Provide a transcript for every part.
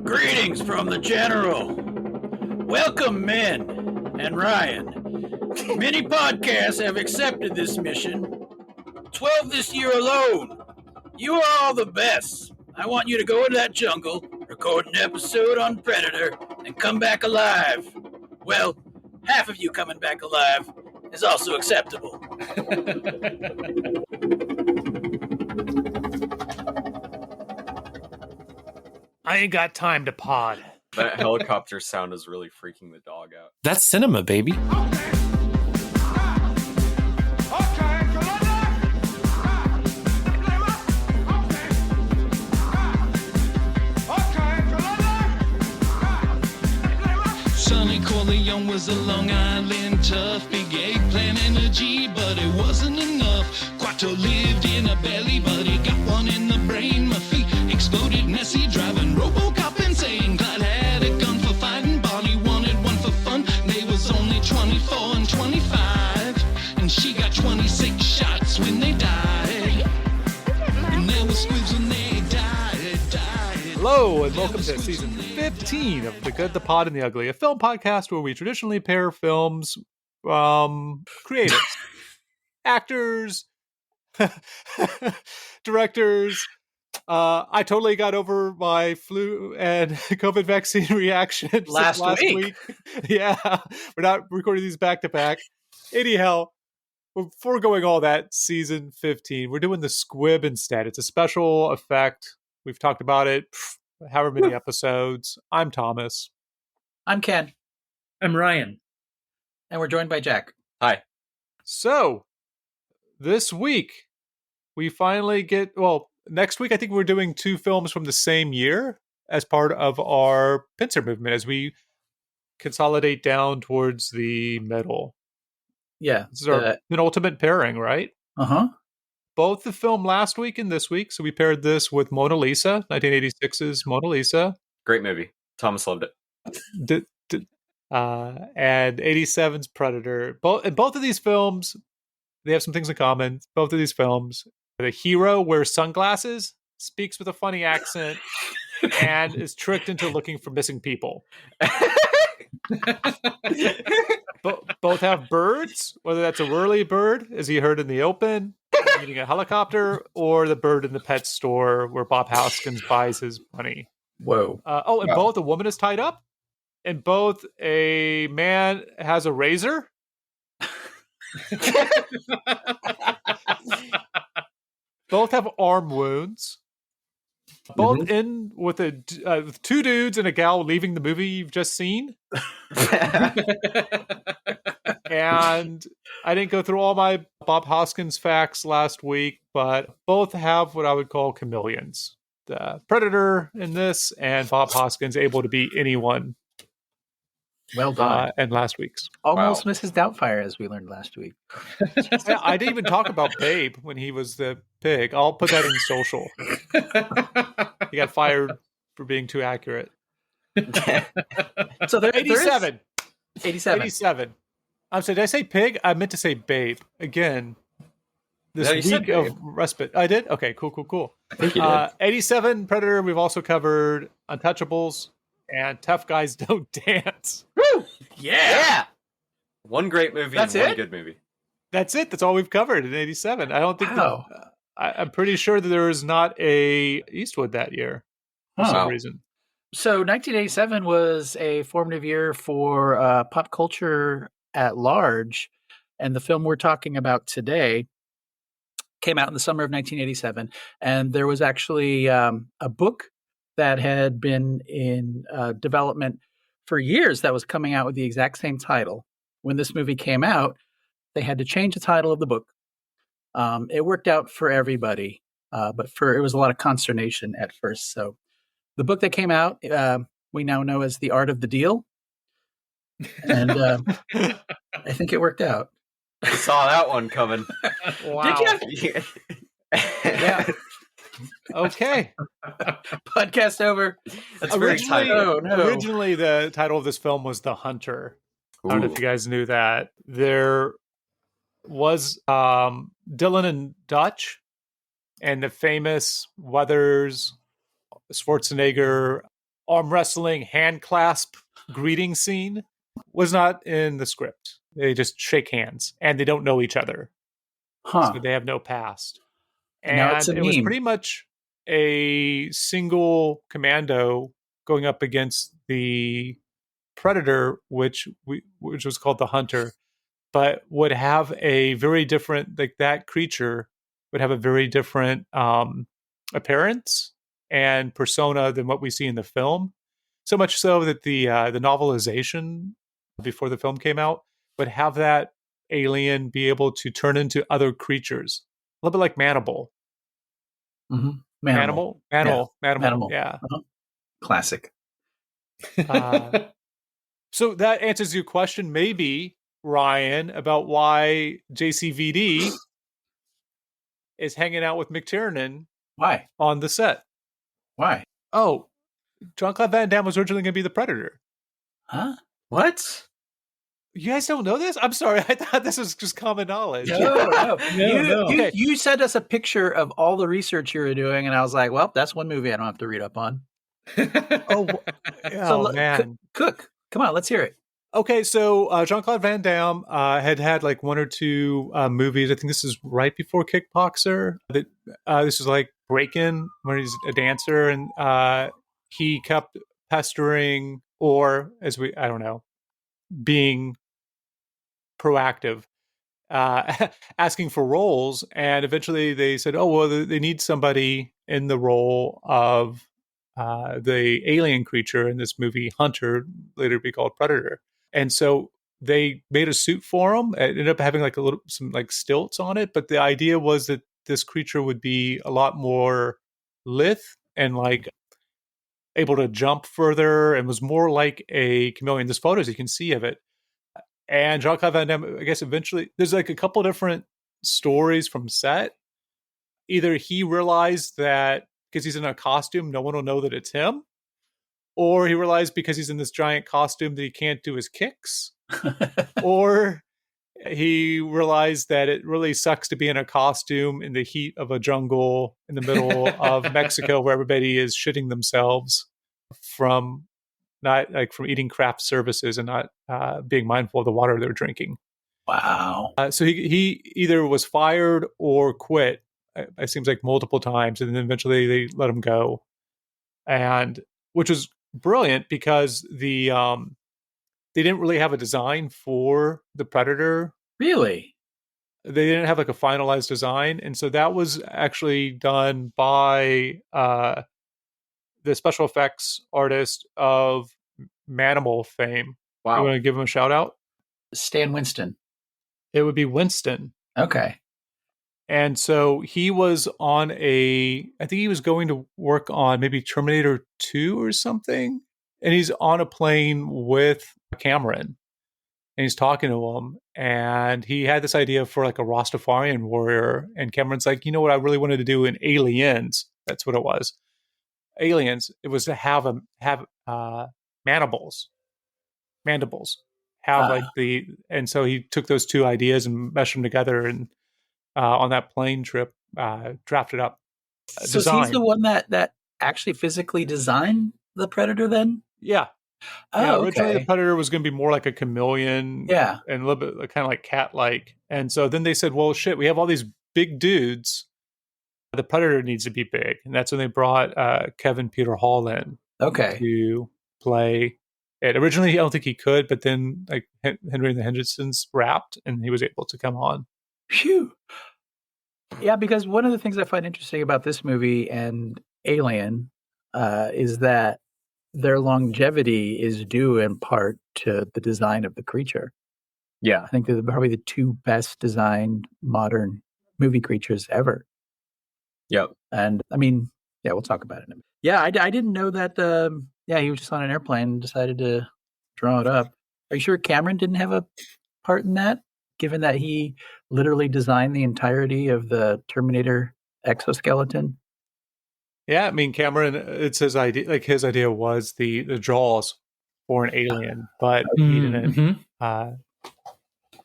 Greetings from the General. Welcome, men and Ryan. Many podcasts have accepted this mission. 12 this year alone. You are all the best. I want you to go into that jungle, record an episode on Predator, and come back alive. Well, half of you coming back alive is also acceptable. I ain't got time to pod. That helicopter sound is really freaking the dog out. That's cinema, baby. Sonny Corleone was a Long Island tough, big eggplant energy, but it wasn't enough. Quattro lived in a belly, but he got one in the brain. My feet exploded, Nessie driving RoboCop insane. Clyde had a gun for fighting, Bonnie wanted one for fun. They was only 24 and 25, and she got 26 shots when they died. And there were squibs when they died. Hello, and welcome to season 15 of The Good, the Pod, and the Ugly, a film podcast where we traditionally pair films, creators, actors, directors. I totally got over my flu and COVID vaccine reaction Last week. Yeah, we're not recording these back to back. Anyhow, before going all that, season 15, we're doing the Squib instead. It's a special effect. We've talked about it however many episodes. I'm Thomas. I'm Ken. I'm Ryan. And we're joined by Jack. Hi. So, this week, we finally get, next week I think we're doing two films from the same year as part of our pincer movement as we consolidate down towards the middle. Yeah. This is our penultimate pairing, right? Uh-huh. Both the film last week and this week. So we paired this with Mona Lisa, 1986's Mona Lisa. Great movie. Thomas loved it. And 87's Predator. Both of these films, they have some things in common. Both of these films, the hero wears sunglasses, speaks with a funny accent, and is tricked into looking for missing people. Both have birds, whether that's a whirly bird, as you heard in the open, eating a helicopter, or the bird in the pet store where Bob Hoskins buys his bunny. Whoa. Both a woman is tied up, and both a man has a razor. Both have arm wounds. Both in with with two dudes and a gal leaving the movie you've just seen. And I didn't go through all my Bob Hoskins facts last week, but both have what I would call chameleons. The Predator in this, and Bob Hoskins able to be anyone. Well done. And last week's. Almost Mrs. Doubtfire, as we learned last week. I didn't even talk about Babe when he was the pig. I'll put that in social. He got fired for being too accurate. So there 87. 87. 87. I'm sorry, did I say pig? I meant to say Babe. Again, this No, you said week of Babe. respite. I did? Okay, cool. I think you did. 87, Predator. We've also covered Untouchables and Tough Guys Don't Dance. Woo! Yeah! One great movie That's and one it? good movie. That's it. That's all we've covered in 87. I don't think Wow. I'm pretty sure that there was not a Eastwood that year for some Wow. reason. So 1987 was a formative year for pop culture at large. And the film we're talking about today came out in the summer of 1987. And there was actually a book that had been in development for years that was coming out with the exact same title. When this movie came out, they had to change the title of the book. It worked out for everybody, but it was a lot of consternation at first. So the book that came out, we now know as The Art of the Deal. And I think it worked out. I saw that one coming. Wow. Did you? Yeah. Okay. Podcast over. That's very Originally, tight. Oh, no. originally, the title of this film was The Hunter. I don't know if you guys knew that. There was Dylan and Dutch and the famous Weathers, Schwarzenegger, arm wrestling hand clasp greeting scene was not in the script. They just shake hands and they don't know each other. Huh. So they have no past. Now it's And a it was meme. pretty much a single commando going up against the predator, which was called the hunter, but would have a very different, like that creature would have a very different appearance and persona than what we see in the film. So much so that the novelization before the film came out would have that alien be able to turn into other creatures, a little bit like Manimal. Mm-hmm. Manimal. Yeah. Uh-huh. Classic. So that answers your question, maybe, Ryan, about why JCVD is hanging out with McTiernan Why? on the set. Why? Oh, Jean-Claude Van Damme was originally going to be the Predator. Huh? What? You guys don't know this? I'm sorry. I thought this was just common knowledge. No. Okay. You sent us a picture of all the research you were doing, and I was like, well, that's one movie I don't have to read up on. Man. Cook. Come on, let's hear it. Okay, so Jean-Claude Van Damme had like one or two movies. I think this is right before Kickboxer. This was like Break-In, where he's a dancer, and he kept pestering, or I don't know, being proactive, asking for roles. And eventually they said, oh, well, they need somebody in the role of the alien creature in this movie, Hunter, later be called Predator. And so they made a suit for him. It ended up having like some like stilts on it, but the idea was that this creature would be a lot more lithe and like able to jump further and was more like a chameleon. There's photos you can see of it. And Jean-Claude Van Damme, I guess eventually, there's like a couple different stories from set. Either he realized that because he's in a costume, no one will know that it's him, or he realized because he's in this giant costume that he can't do his kicks, or he realized that it really sucks to be in a costume in the heat of a jungle in the middle of Mexico where everybody is shitting themselves from eating craft services and not being mindful of the water they're drinking. Wow. So he either was fired or quit. It seems like multiple times, and then eventually they let him go, and which was brilliant because they didn't really have a design for the Predator. Really? They didn't have like a finalized design, and so that was actually done by the special effects artist of Manimal fame. Wow. You want to give him a shout out? Stan Winston. It would be Winston. Okay. And so he was I think he was going to work on maybe Terminator 2 or something. And he's on a plane with Cameron. And he's talking to him. And he had this idea for like a Rastafarian warrior. And Cameron's like, you know what I really wanted to do in Aliens? That's what it was. Aliens. It was to have mandibles. And so he took those two ideas and meshed them together and on that plane trip, drafted up So he's the one that actually physically designed the Predator then? Yeah. Oh, originally okay. the Predator was going to be more like a chameleon. Yeah. And a little bit kind of like cat-like. And so then they said, well, shit, we have all these big dudes. The Predator needs to be big. And that's when they brought Kevin Peter Hall in. Okay. To play it. Originally, I don't think he could, but then like Henry and the Hendersons rapped and he was able to come on. Phew. Yeah, because one of the things I find interesting about this movie and Alien is that their longevity is due in part to the design of the creature. Yeah. I think they're probably the two best designed modern movie creatures ever. Yep. And I mean, yeah, we'll talk about it in a minute. Yeah, I didn't know that. He was just on an airplane and decided to draw it up. Are you sure Cameron didn't have a part in that? Given that he literally designed the entirety of the Terminator exoskeleton. Yeah, I mean Cameron, it's his idea. Like his idea was the jaws for an alien, but he didn't.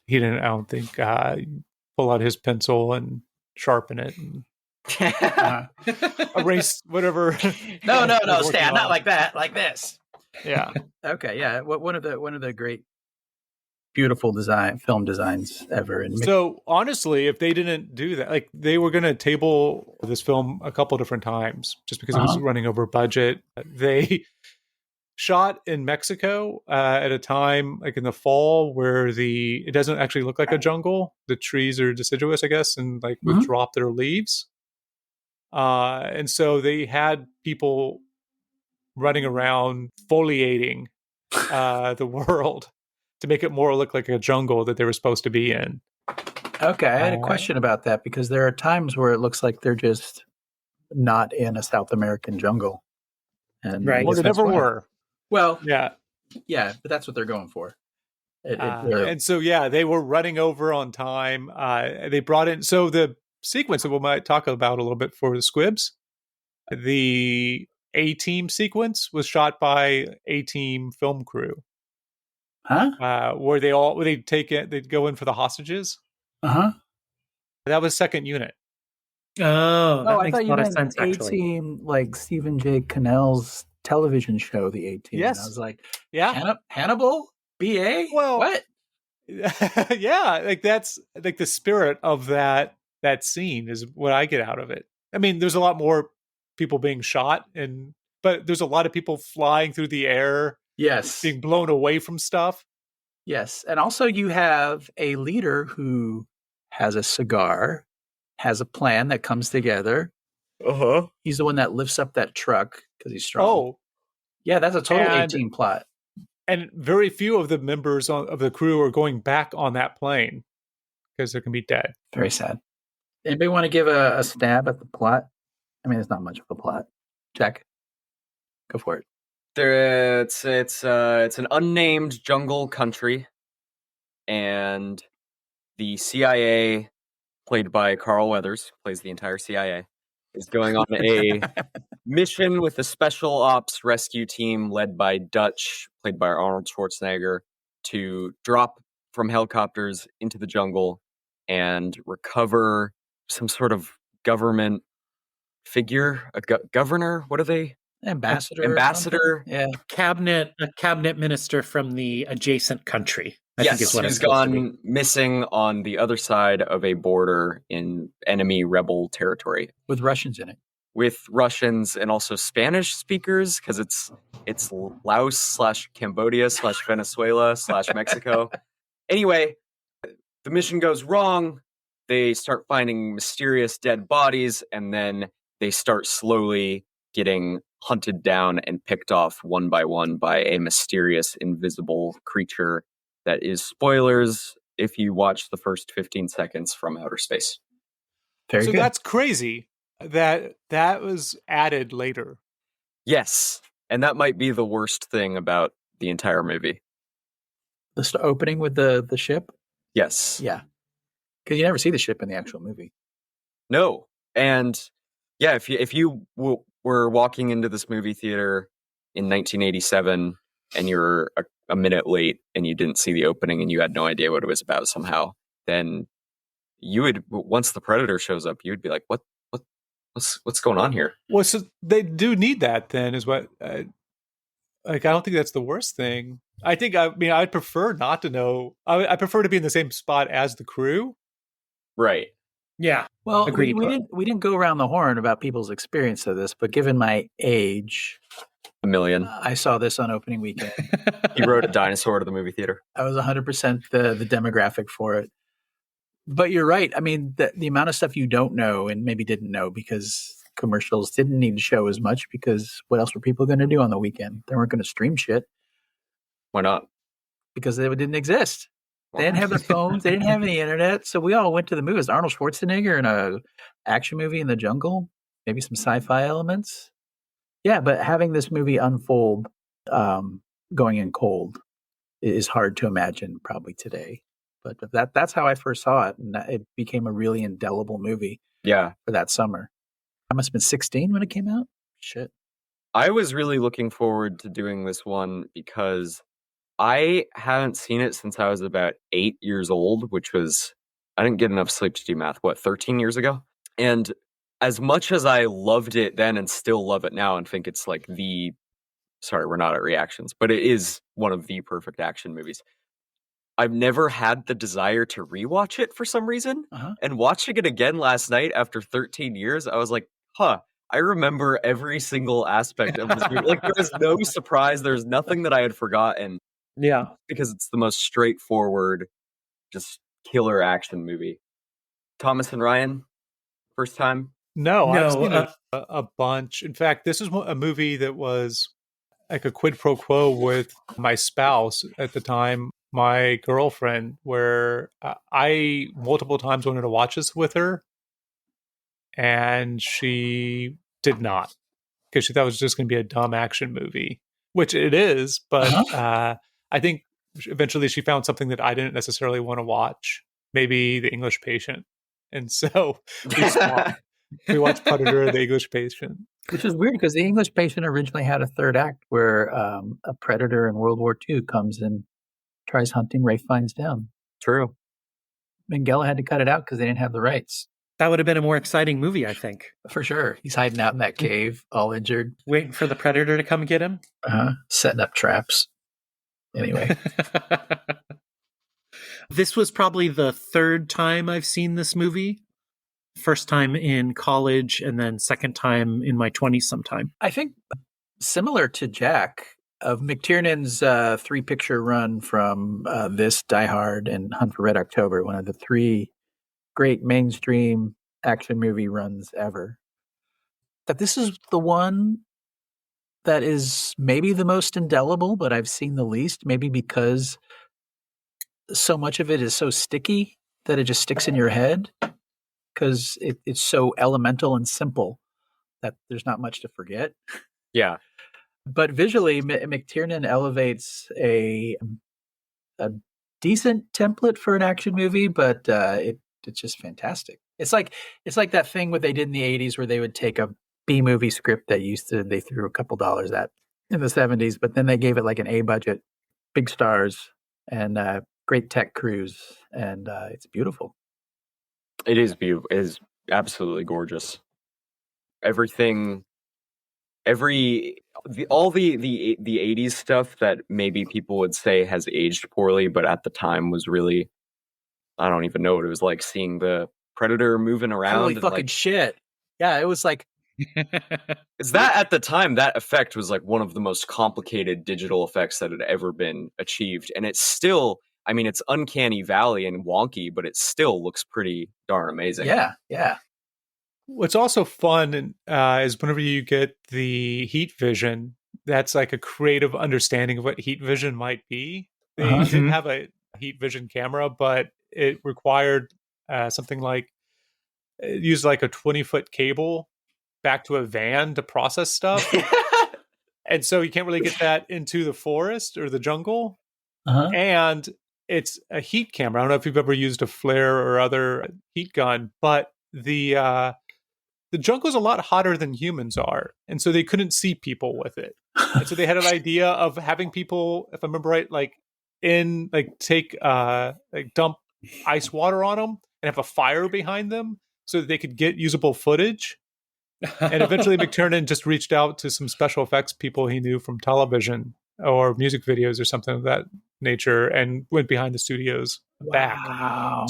He didn't. I don't think pull out his pencil and sharpen it and Uh, erase whatever. no, was working Stan, not on. like that, like this. Yeah. Okay, yeah. One of the great, beautiful film designs ever. And So honestly, if they didn't do that, like they were going to table this film a couple different times just because it was running over budget. They shot in Mexico at a time like in the fall where it doesn't actually look like a jungle. The trees are deciduous, I guess, and like would drop their leaves. And so they had people running around foliating the world to make it more look like a jungle that they were supposed to be in. Okay, I had a question about that because there are times where it looks like they're just not in a South American jungle. And Right. Well, they never were. Well, Yeah. but that's what they're going for. And so, yeah, they were running over on time. They brought in, so the sequence that we might talk about a little bit for the Squibs, the A-Team sequence was shot by A-Team film crew. Where they'd go in for the hostages. That was second unit. Oh, that makes I a lot of sense, actually. A-Team, like Stephen J. Cannell's television show, The A-Team. Yes. And I was like, Yeah. Hannibal? B.A.? Well, what? Yeah, like that's like the spirit of that scene is what I get out of it. I mean, there's a lot more people being shot, but there's a lot of people flying through the air. Yes. Being blown away from stuff. Yes. And also you have a leader who has a cigar, has a plan that comes together. He's the one that lifts up that truck because he's strong. Oh. Yeah, that's a total A-Team plot. And very few of the members of the crew are going back on that plane because they're going to be dead. Very sad. Anybody want to give a stab at the plot? I mean, it's not much of a plot. Jack, go for it. It's an unnamed jungle country, and the CIA, played by Carl Weathers, plays the entire CIA, is going on a mission with a special ops rescue team led by Dutch, played by Arnold Schwarzenegger, to drop from helicopters into the jungle and recover some sort of government figure, a governor. What are they? Ambassador. Yeah. A cabinet minister from the adjacent country. I Yes, think is what who's it's supposed to be. gone missing on the other side of a border in enemy rebel territory. With Russians in it. With Russians and also Spanish speakers, because it's Laos / Cambodia / Venezuela / Mexico. Anyway, the mission goes wrong. They start finding mysterious dead bodies, and then they start slowly getting hunted down and picked off one by one by a mysterious invisible creature that is spoilers if you watch the first 15 seconds from outer space. Very so good. That's crazy that was added later. Yes, and that might be the worst thing about the entire movie. The opening with the ship? Yes. Yeah. Because you never see the ship in the actual movie. No. And yeah, if you were walking into this movie theater in 1987 and you're a minute late and you didn't see the opening and you had no idea what it was about somehow, then you would, once the Predator shows up, you would be like, what's going on here? Well, so they do need that then, is what. I don't think that's the worst thing. I'd prefer not to know. I prefer to be in the same spot as the crew. Right. Yeah. Well, agreed. We didn't go around the horn about people's experience of this, but given my age, 1 million. I saw this on opening weekend. He rode a dinosaur to the movie theater. I was 100% the demographic for it. But you're right. I mean, the amount of stuff you don't know and maybe didn't know because commercials didn't need to show as much because what else were people going to do on the weekend? They weren't going to stream shit. Why not? Because they didn't exist. They didn't have their phones. They didn't have any internet. So we all went to the movies. Arnold Schwarzenegger in a action movie in the jungle, maybe some sci-fi elements. Yeah, but having this movie unfold going in cold is hard to imagine probably today. But that's how I first saw it. And it became a really indelible movie for that summer. I must have been 16 when it came out. Shit. I was really looking forward to doing this one because I haven't seen it since I was about 8 years old, which was, I didn't get enough sleep to do math, 13 years ago? And as much as I loved it then and still love it now and think it's like sorry, we're not at reactions, but it is one of the perfect action movies. I've never had the desire to rewatch it for some reason. And watching it again last night after 13 years, I was like, I remember every single aspect of this movie. Like, there's no surprise. There's nothing that I had forgotten. Yeah. Because it's the most straightforward, just killer action movie. Thomas and Ryan, first time? No, I've No, seen a bunch. In fact, this is a movie that was like a quid pro quo with my spouse at the time, my girlfriend, where I multiple times wanted to watch this with her, and she did not, because she thought it was just going to be a dumb action movie, which it is. But I think eventually she found something that I didn't necessarily want to watch, maybe The English Patient, and so we swapped. We watched Predator, The English Patient. Which is weird because The English Patient originally had a third act where a predator in World War II comes and tries hunting Ray Fiennes down. True. Minghella had to cut it out because they didn't have the rights. That would have been a more exciting movie, I think. For sure. He's hiding out in that cave, all injured. Waiting for the predator to come get him. Setting up traps. Anyway. This was probably the third time I've seen this movie. First time in college, and then second time in my 20s sometime. I think similar to Jack, of McTiernan's 3-picture run from this, Die Hard, and Hunt for Red October, one of the 3 great mainstream action movie runs ever, that this is the one that is maybe the most indelible, but I've seen the least, maybe because so much of it is so sticky that it just sticks in your head. Because it's so elemental and simple that there's not much to forget. Yeah. But visually, McTiernan elevates a decent template for an action movie, but it's just fantastic. It's like that thing what they did in the 80s where they would take a B movie script that they threw a couple dollars at in the 70s, but then they gave it like an A budget, big stars, and great tech crews, and it's beautiful. It is beautiful. It is absolutely gorgeous. Everything, all the 80s stuff that maybe people would say has aged poorly, but at the time was really, I don't even know what it was like seeing the Predator moving around. Holy fucking shit. Yeah, it was like... Is that at the time, that effect was like one of the most complicated digital effects that had ever been achieved. And it's still... I mean, it's uncanny valley and wonky, but it still looks pretty darn amazing. Yeah. What's also fun is whenever you get the heat vision, that's like a creative understanding of what heat vision might be. They didn't have a heat vision camera, but it required something like, it used like a 20-foot cable back to a van to process stuff. And so you can't really get that into the forest or the jungle. And it's a heat camera. I don't know if you've ever used a flare or other heat gun, but the jungle's a lot hotter than humans are, and so they couldn't see people with it. And so they had an idea of having people, if I remember right, dump ice water on them and have a fire behind them so that they could get usable footage. And eventually McTiernan just reached out to some special effects people he knew from television or music videos or something of that nature, and went behind the studios back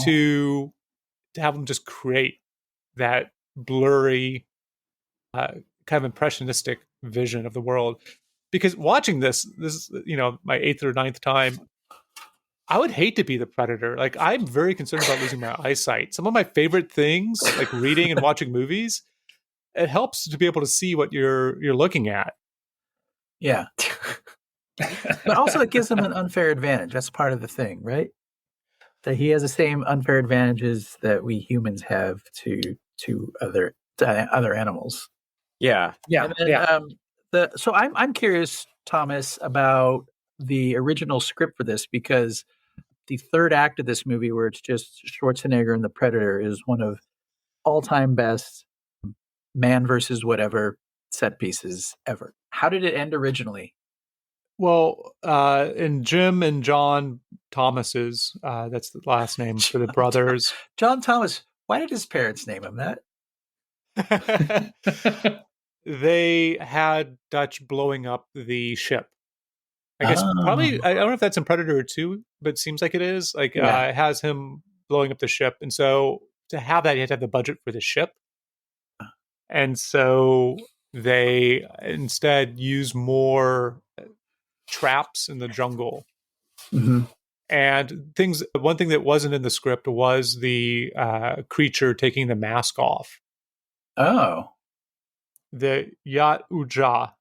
to have them just create that blurry, kind of impressionistic vision of the world. Because watching this is, my 8th or 9th time, I would hate to be the Predator. Like, I'm very concerned about losing my eyesight. Some of my favorite things, like reading and watching movies, it helps to be able to see what you're looking at. Yeah. But also it gives him an unfair advantage. That's part of the thing, right? That he has the same unfair advantages that we humans have to other animals. Yeah. And then, so I'm curious, Thomas, about the original script for this, because the third act of this movie, where it's just Schwarzenegger and the Predator, is one of all-time best man versus whatever set pieces ever. How did it end originally? Well, in Jim and John Thomas's, that's the last name for the brothers. John Thomas. Why did his parents name him that? They had Dutch blowing up the ship. I guess probably, Oh. I don't know if that's in Predator 2, but it seems like it is. Like, Yeah. it has him blowing up the ship. And so to have that, you have to have the budget for the ship. And so they instead use more traps in the jungle. hmm And one thing that wasn't in the script was the creature taking the mask off. Oh. The Yat-Uja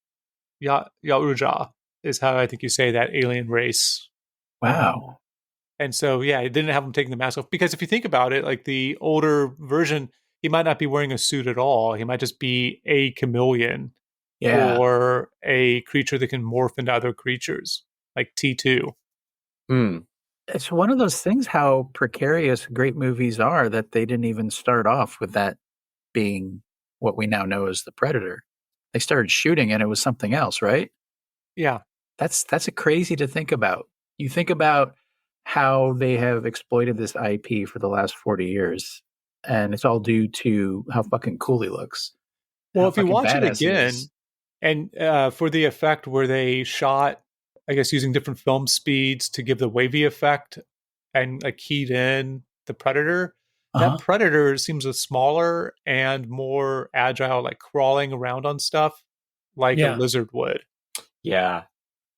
is how I think you say that alien race. Wow. And so, yeah, it didn't have him taking the mask off. Because if you think about it, like the older version, he might not be wearing a suit at all. He might just be a chameleon Yeah. or a creature that can morph into other creatures, like T2. Hmm. It's one of those things how precarious great movies are that they didn't even start off with that being what we now know as the Predator. They started shooting and it was something else, right? Yeah. That's a crazy to think about. You think about how they have exploited this IP for the last 40 years, and it's all due to how fucking cool he looks. Well, How if you fucking watch it badass he again, is. and for the effect where they shot, I guess, using different film speeds to give the wavy effect and like keyed in the Predator, Uh-huh. that Predator seems a smaller and more agile, like crawling around on stuff like a Yeah. lizard would. Yeah.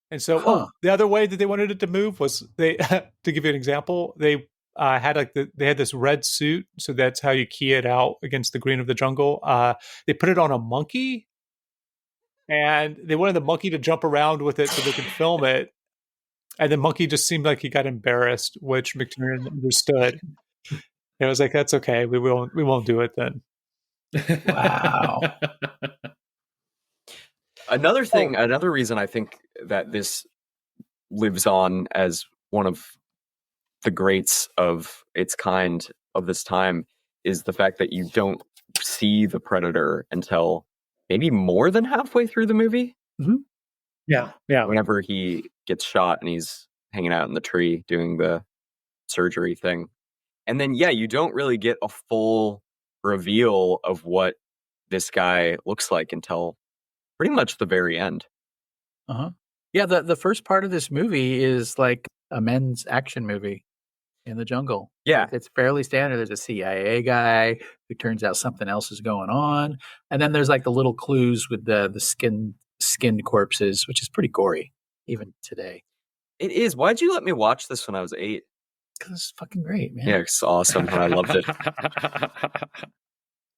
And so, Huh. the other way that they wanted it to move was they, to give you an example, they had they had this red suit, so that's how you key it out against the green of the jungle. They put it on a monkey, and they wanted the monkey to jump around with it so they could film it. And the monkey just seemed like he got embarrassed, which McTiernan understood. And I was like, "That's okay. We won't do it then." Wow. Another thing, another reason I think that this lives on as one of the greats of its kind of this time is the fact that you don't see the Predator until maybe more than halfway through the movie. Yeah. Whenever he gets shot and he's hanging out in the tree doing the surgery thing. And then, yeah, you don't really get a full reveal of what this guy looks like until pretty much the very end. Uh-huh. Yeah, the first part of this movie is like a men's action movie in the jungle. Yeah. It's fairly standard. There's a CIA guy who turns out something else is going on. And then there's like the little clues with the skinned corpses, which is pretty gory, even today. It is. Why'd you let me watch this when I was 8? Because it's fucking great, man. Yeah, it's awesome. And I loved it.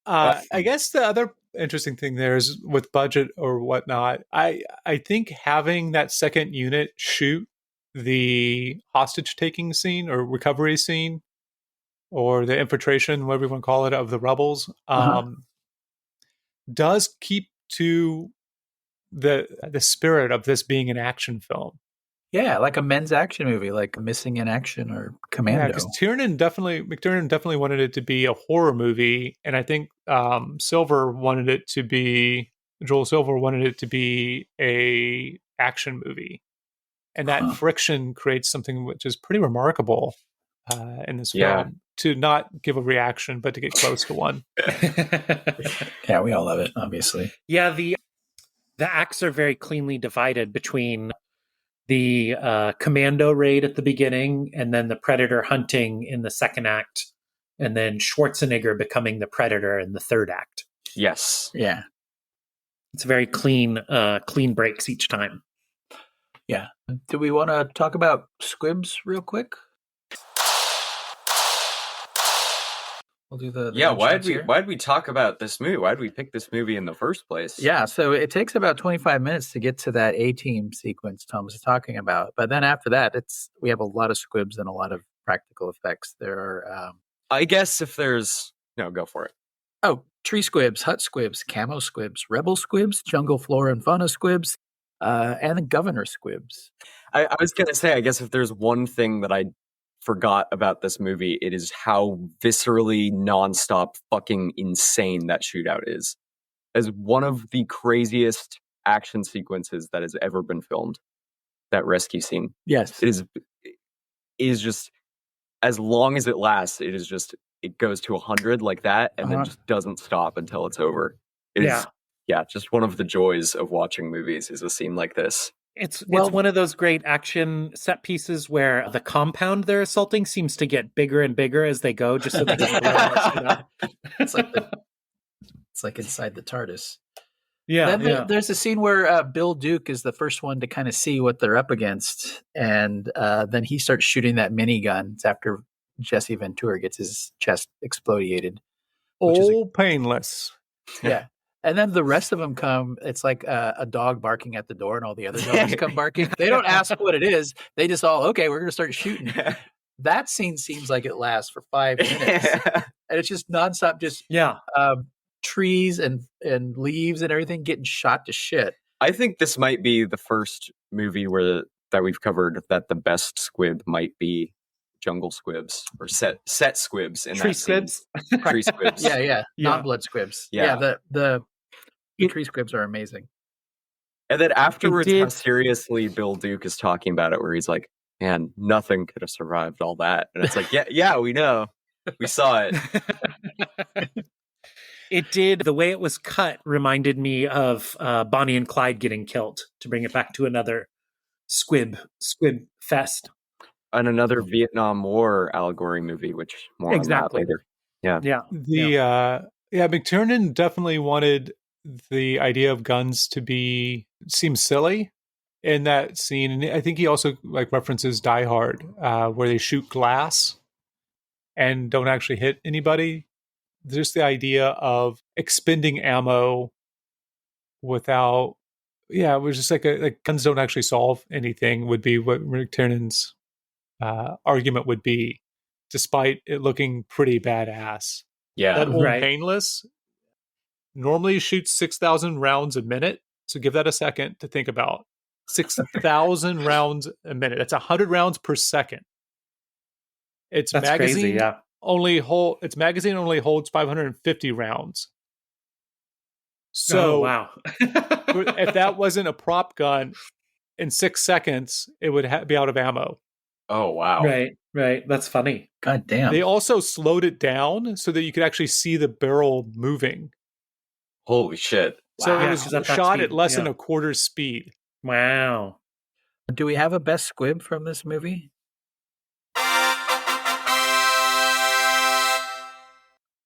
I guess the other interesting thing there is with budget or whatnot. I think having that second unit shoot the hostage taking scene or recovery scene or the infiltration, whatever you want to call it, of the rebels, does keep to the spirit of this being an action film. Yeah, like a men's action movie, like Missing in Action or Commando. Yeah, because McTiernan definitely wanted it to be a horror movie, and I think Joel Silver wanted it to be a action movie, and that friction creates something which is pretty remarkable in this film. To not give a reaction, but to get close to one. Yeah, we all love it, obviously. Yeah, the acts are very cleanly divided between the commando raid at the beginning and then the Predator hunting in the second act, and then Schwarzenegger becoming the Predator in the third act. Yes. Yeah. It's very clean breaks each time. Yeah. Do we want to talk about Squibs real quick? We'll do the why'd we talk about this movie? Why'd we pick this movie in the first place? Yeah, so it takes about 25 minutes to get to that A-team sequence Tom was talking about. But then after that, we have a lot of squibs and a lot of practical effects. There are I guess if there's no, go for it. Oh, tree squibs, hut squibs, camo squibs, rebel squibs, jungle flora and fauna squibs, and the governor squibs. I was gonna say, I guess if there's one thing that I forgot about this movie, it is how viscerally nonstop fucking insane that shootout is. As one of the craziest action sequences that has ever been filmed. That rescue scene. Yes. It is just, as long as it lasts, it is just it goes to 100 like that, and then just doesn't stop until it's over. It is, just one of the joys of watching movies is a scene like this. It's one of those great action set pieces where the compound they're assaulting seems to get bigger and bigger as they go, just so they can blow more shit up. It's like inside the TARDIS. Yeah, then there's a scene where Bill Duke is the first one to kind of see what they're up against, and then he starts shooting that minigun. It's after Jesse Ventura gets his chest explodiated. Painless. Yeah. And then the rest of them come. It's like a dog barking at the door, and all the other dogs come barking. They don't ask what it is. They just all, okay, we're going to start shooting. That scene seems like it lasts for 5 minutes. And it's just nonstop, just trees and leaves and everything getting shot to shit. I think this might be the first movie that we've covered that the best squib might be jungle squibs or set squibs in tree that squibs. Tree squibs. Yeah. Non-blood squibs. Yeah. The tree squibs are amazing. And then afterwards, how seriously Bill Duke is talking about it, where he's like, man, nothing could have survived all that. And it's like, yeah, we know. We saw it. It did. The way it was cut reminded me of Bonnie and Clyde getting killed, to bring it back to another squib fest. And another Vietnam War allegory movie, which more on that later. Yeah. McTiernan definitely wanted the idea of guns to seem silly in that scene, and I think he also references Die Hard, where they shoot glass and don't actually hit anybody. Just the idea of expending ammo without, it was just like guns don't actually solve anything would be what McTiernan's argument would be, despite it looking pretty badass. Yeah, that old Painless normally shoots 6,000 rounds a minute. So give that a second to think about. 6,000 rounds a minute. That's 100 rounds per second. Its magazine crazy, its magazine only holds 550 rounds. So wow. if that wasn't a prop gun, in 6 seconds it would be out of ammo. Oh wow! Right. That's funny. God damn. They also slowed it down so that you could actually see the barrel moving. Holy shit! So it was shot at less than a quarter speed. Wow. Do we have a best squib from this movie?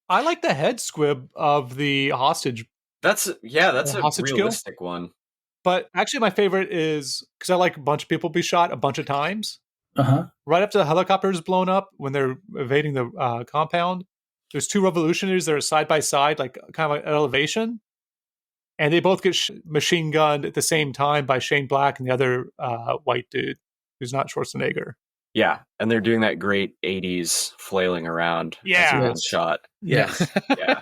I like the head squib of the hostage. That's a realistic one. But actually, my favorite is because I like a bunch of people be shot a bunch of times. Right after the helicopter is blown up, when they're evading the compound, there's two revolutionaries that are side by side, like kind of like at elevation, and they both get machine gunned at the same time by Shane Black and the other white dude who's not Schwarzenegger. Yeah, and they're doing that great 80s flailing around. Shot. Yes. Yeah.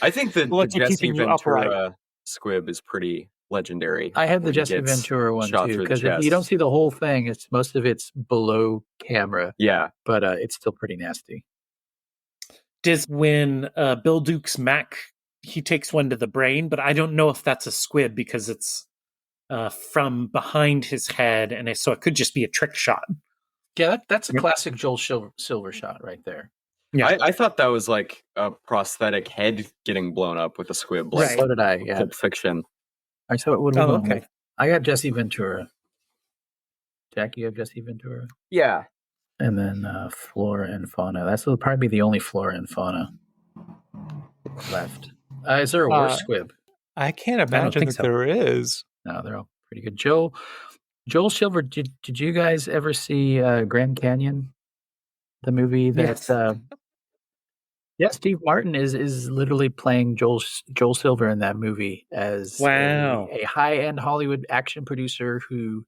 I think that the Jesse Ventura squib is pretty legendary. I have the Jesse Ventura one too, because you don't see the whole thing. It's most of it's below camera. Yeah, but it's still pretty nasty. When Bill Duke's Mac, he takes one to the brain, but I don't know if that's a squib because it's from behind his head, and so it could just be a trick shot. Yeah, that's a classic Joel Silver shot right there. Yeah, I thought that was like a prosthetic head getting blown up with a squib. Right. So did I. Yeah. Pulp Fiction. I saw it would have been. Okay. I got Jesse Ventura. Jack, you have Jesse Ventura? Yeah. And then flora and fauna. That's probably the only flora and fauna left. Is there a worse squib? I can't imagine that there is. No, they're all pretty good. Joel Silver, did you guys ever see Grand Canyon? The movie that Steve Martin is literally playing Joel Silver in that movie as a high-end Hollywood action producer who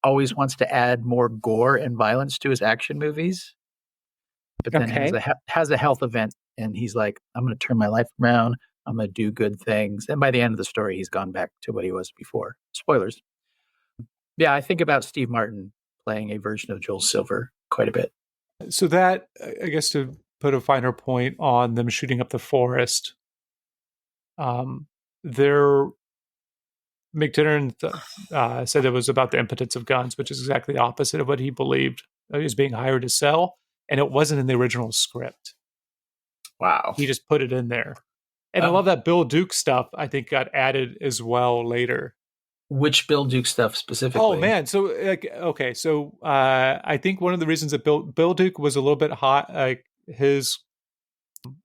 always wants to add more gore and violence to his action movies, but then has a health event, and he's like, I'm going to turn my life around. I'm going to do good things. And by the end of the story, he's gone back to what he was before. Spoilers. Yeah, I think about Steve Martin playing a version of Joel Silver quite a bit. So that, I guess, to put a finer point on them shooting up the forest, McTiernan said it was about the impotence of guns, which is exactly the opposite of what he believed he was being hired to sell. and it wasn't in the original script. Wow. He just put it in there. And I Oh. love that Bill Duke stuff, I think, got added as well later. Which Bill Duke stuff specifically? Oh man, so okay, so I think one of the reasons that Bill Duke was a little bit hot, like his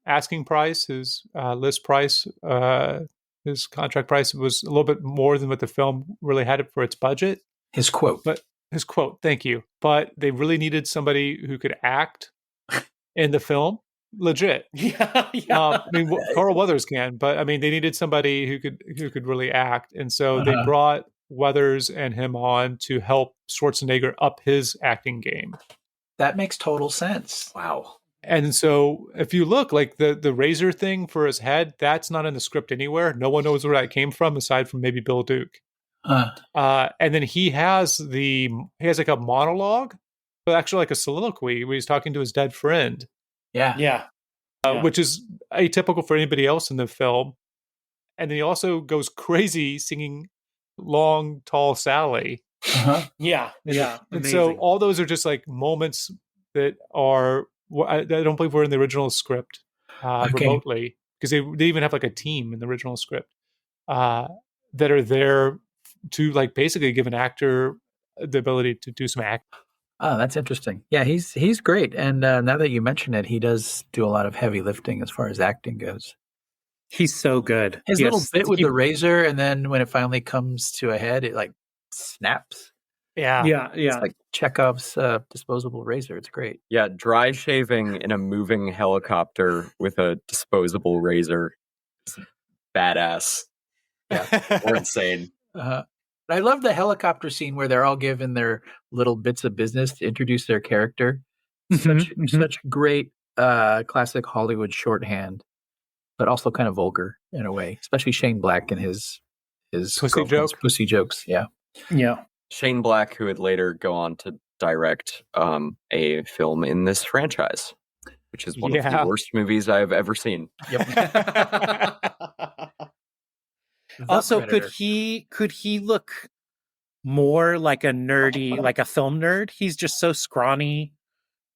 asking price, his list price, his contract price was a little bit more than what the film really had it for its budget. His quote. But his quote, thank you. But they really needed somebody who could act in the film, legit. Yeah. I mean, Carl Weathers can, but I mean, they needed somebody who could really act, and so they brought Weathers and him on to help Schwarzenegger up his acting game. That makes total sense. Wow. And so, if you look, like the razor thing for his head, that's not in the script anywhere. No one knows where that came from, aside from maybe Bill Duke. And then he has like a monologue, but actually like a soliloquy where he's talking to his dead friend. Yeah. Which is atypical for anybody else in the film. And then he also goes crazy singing Long Tall Sally. Yeah. And so all those are just like moments that are, I don't believe were in the original script remotely, because they even have like a team in the original script that are there to like basically give an actor the ability to do some acting. Oh, that's interesting. Yeah, he's great. And now that you mention it, he does do a lot of heavy lifting as far as acting goes. He's so good. His little bit with the razor, and then when it finally comes to a head, it like snaps. Yeah. It's like Chekhov's disposable razor. It's great. Yeah, dry shaving in a moving helicopter with a disposable razor. It's badass. Yeah, or insane. I love the helicopter scene where they're all given their little bits of business to introduce their character. Such great classic Hollywood shorthand, but also kind of vulgar in a way, especially Shane Black and his pussy jokes. Yeah. Shane Black, who would later go on to direct a film in this franchise, which is one of the worst movies I've ever seen. Yep. Also, Predator. could he look more like a nerdy, like a film nerd? He's just so scrawny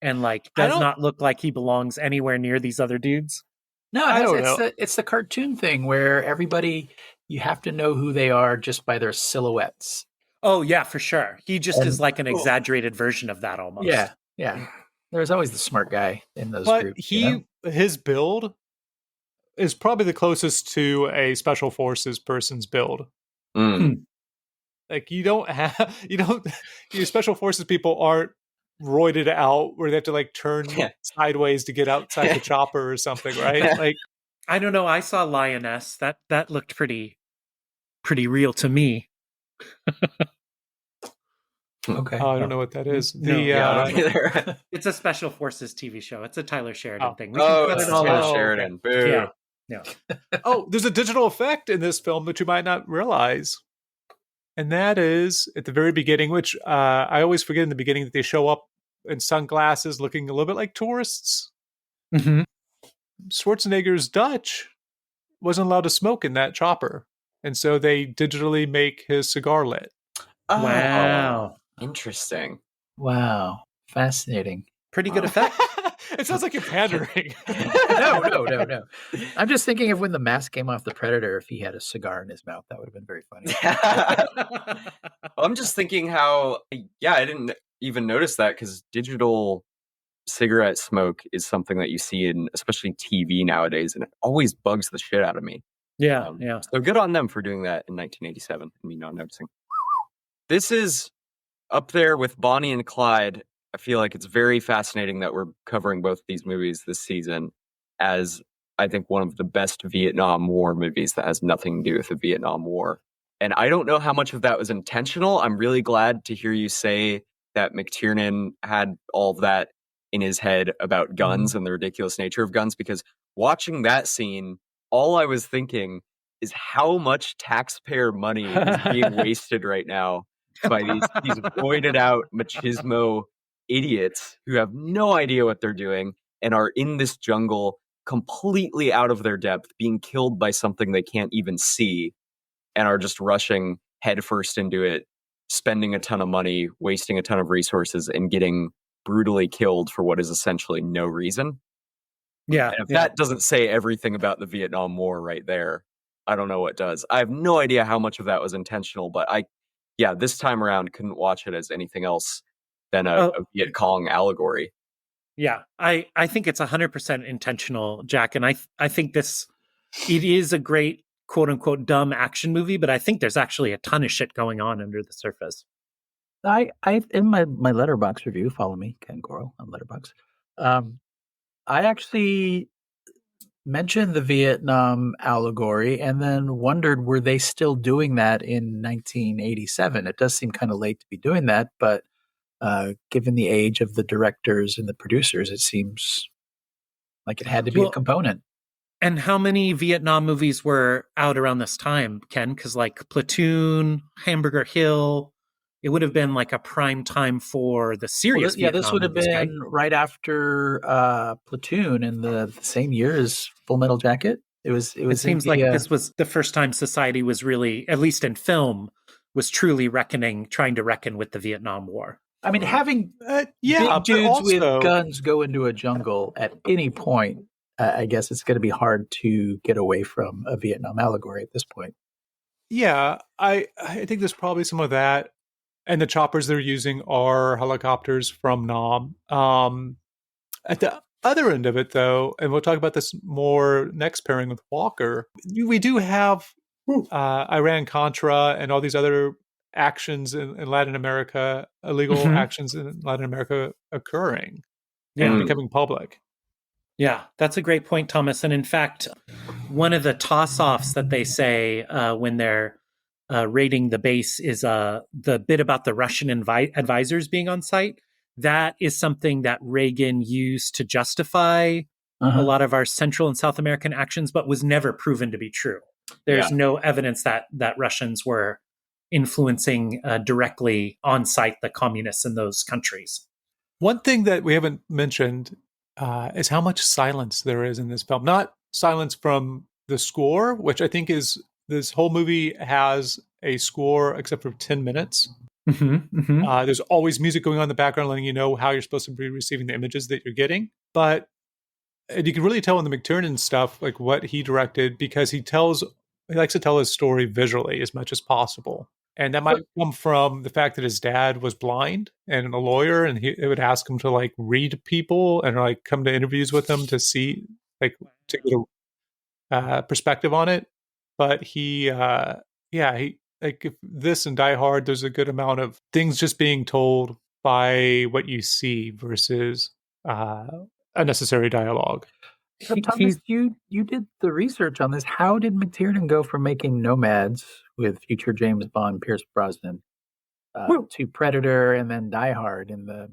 and like does not look like he belongs anywhere near these other dudes. No, I don't know. It's the cartoon thing where everybody, you have to know who they are just by their silhouettes. Oh yeah, for sure. He just is like an exaggerated version of that almost. Yeah. There's always the smart guy in those But groups. his build is probably the closest to a special forces person's build. Like your special forces people aren't roided out where they have to like turn sideways to get outside the chopper or something, right? Like, I don't know. I saw Lioness. That looked pretty real to me. Okay. I don't know what that is. It's a special forces TV show. It's a Tyler Sheridan thing. We can cut it's it all Tyler out. Sheridan. Boo. Yeah. There's a digital effect in this film that you might not realize. And that is at the very beginning, which I always forget in the beginning, that they show up in sunglasses looking a little bit like tourists. Mm-hmm. Schwarzenegger's Dutch wasn't allowed to smoke in that chopper. And so they digitally make his cigar lit. Oh, Wow. Interesting. Wow. Fascinating. Pretty good effect. It sounds like you're pandering. No. I'm just thinking of when the mask came off the Predator, if he had a cigar in his mouth, that would have been very funny. I'm just thinking how, I didn't even notice that, because digital cigarette smoke is something that you see in especially TV nowadays, and it always bugs the shit out of me. Yeah. So good on them for doing that in 1987 and me not noticing. This is up there with Bonnie and Clyde. I feel like it's very fascinating that we're covering both these movies this season, as I think one of the best Vietnam War movies that has nothing to do with the Vietnam War. And I don't know how much of that was intentional. I'm really glad to hear you say that McTiernan had all of that in his head about guns and the ridiculous nature of guns, because watching that scene, all I was thinking is how much taxpayer money is being wasted right now by these voided out machismo idiots who have no idea what they're doing and are in this jungle completely out of their depth, being killed by something they can't even see, and are just rushing headfirst into it, spending a ton of money, wasting a ton of resources, and getting brutally killed for what is essentially no reason. Yeah. And if that doesn't say everything about the Vietnam War right there, I don't know what does. I have no idea how much of that was intentional, but this time around couldn't watch it as anything else than a Viet Cong allegory. Yeah, I think it's 100% intentional, Jack, and I think it is a great quote unquote dumb action movie, but I think there's actually a ton of shit going on under the surface. I in my Letterboxd review, follow me, Ken Coral on Letterboxd. I actually mentioned the Vietnam allegory and then wondered, were they still doing that in 1987? It does seem kind of late to be doing that, but given the age of the directors and the producers, it seems like it had to be a component. And how many Vietnam movies were out around this time, Ken? Because like Platoon, Hamburger Hill, it would have been like a prime time for the serious. This would have been right after Platoon in the same year as Full Metal Jacket. It seems like this was the first time society was really, at least in film, was truly trying to reckon with the Vietnam War. I mean, having big dudes with guns go into a jungle at any point, I guess it's going to be hard to get away from a Vietnam allegory at this point. Yeah, I think there's probably some of that. And the choppers they're using are helicopters from Nam. At the other end of it, though, and we'll talk about this more next pairing with Walker, we do have Iran-Contra and all these other actions in Latin America, illegal actions in Latin America occurring and becoming public. Yeah, that's a great point, Thomas. And in fact, one of the toss-offs that they say when they're raiding the base is the bit about the Russian advisors being on site. That is something that Reagan used to justify a lot of our Central and South American actions, but was never proven to be true. There's no evidence that Russians were influencing directly on site the communists in those countries. One thing that we haven't mentioned is how much silence there is in this film. Not silence from the score, which I think is, this whole movie has a score except for 10 minutes. There's always music going on in the background letting you know how you're supposed to be receiving the images that you're getting. But you can really tell in the McTiernan stuff, like what he directed, because he likes to tell his story visually as much as possible. And that might come from the fact that his dad was blind and a lawyer, and it would ask him to like read people and like come to interviews with them to see, like, to get a perspective on it. But he like, if this and Die Hard, there's a good amount of things just being told by what you see versus unnecessary dialogue. So Thomas, you did the research on this. How did McTiernan go from making Nomads with future James Bond, Pierce Brosnan, to Predator and then Die Hard in the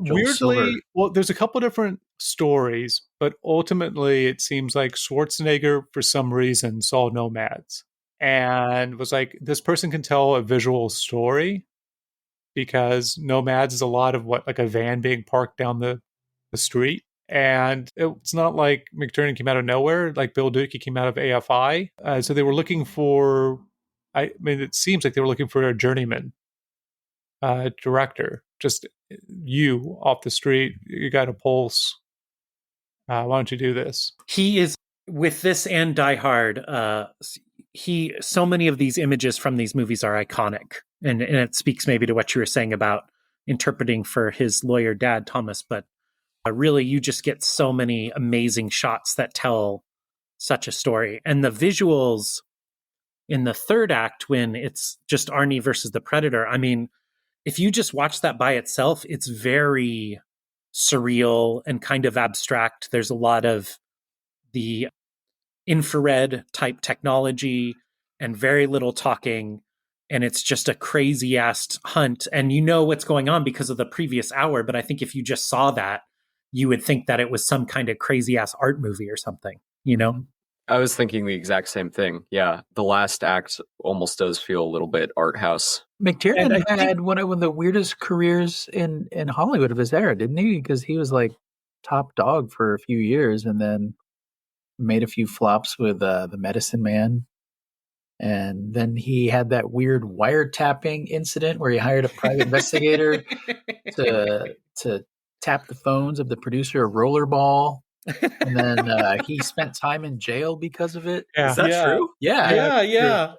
Joel Silver? Well, there's a couple different stories, but ultimately it seems like Schwarzenegger, for some reason, saw Nomads and was like, this person can tell a visual story, because Nomads is a lot of what, like a van being parked down the street. And it's not like McTiernan came out of nowhere, like Bill Duke, he came out of AFI. So they were looking for, it seems like they were looking for a journeyman director. Just you off the street, you got a pulse. Why don't you do this? He is, with this and Die Hard, so many of these images from these movies are iconic. And it speaks maybe to what you were saying about interpreting for his lawyer dad, Thomas, but really, you just get so many amazing shots that tell such a story. And the visuals in the third act, when it's just Arnie versus the Predator, I mean, if you just watch that by itself, it's very surreal and kind of abstract. There's a lot of the infrared type technology and very little talking. And it's just a crazy ass hunt. And you know what's going on because of the previous hour. But I think if you just saw that, you would think that it was some kind of crazy ass art movie or something, you know? I was thinking the exact same thing. Yeah, the last act almost does feel a little bit art house. McTiernan had one of the weirdest careers in Hollywood of his era, didn't he? Because he was like top dog for a few years and then made a few flops with The Medicine Man. And then he had that weird wiretapping incident where he hired a private investigator to tapped the phones of the producer of Rollerball, and then he spent time in jail because of it. Yeah. Is that Yeah. true? Yeah, Yeah.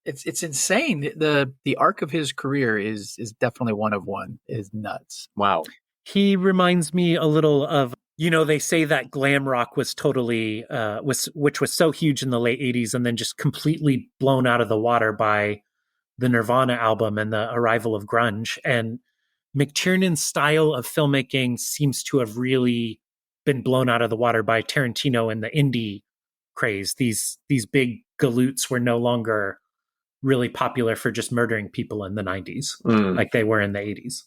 it's insane. The arc of his career is definitely one of one. Is nuts. Wow. He reminds me a little of, they say that glam rock was totally, which was so huge in the late 80s and then just completely blown out of the water by the Nirvana album and the arrival of grunge. And McTiernan's style of filmmaking seems to have really been blown out of the water by Tarantino and the indie craze. These big galoots were no longer really popular for just murdering people in the 90s, like they were in the 80s.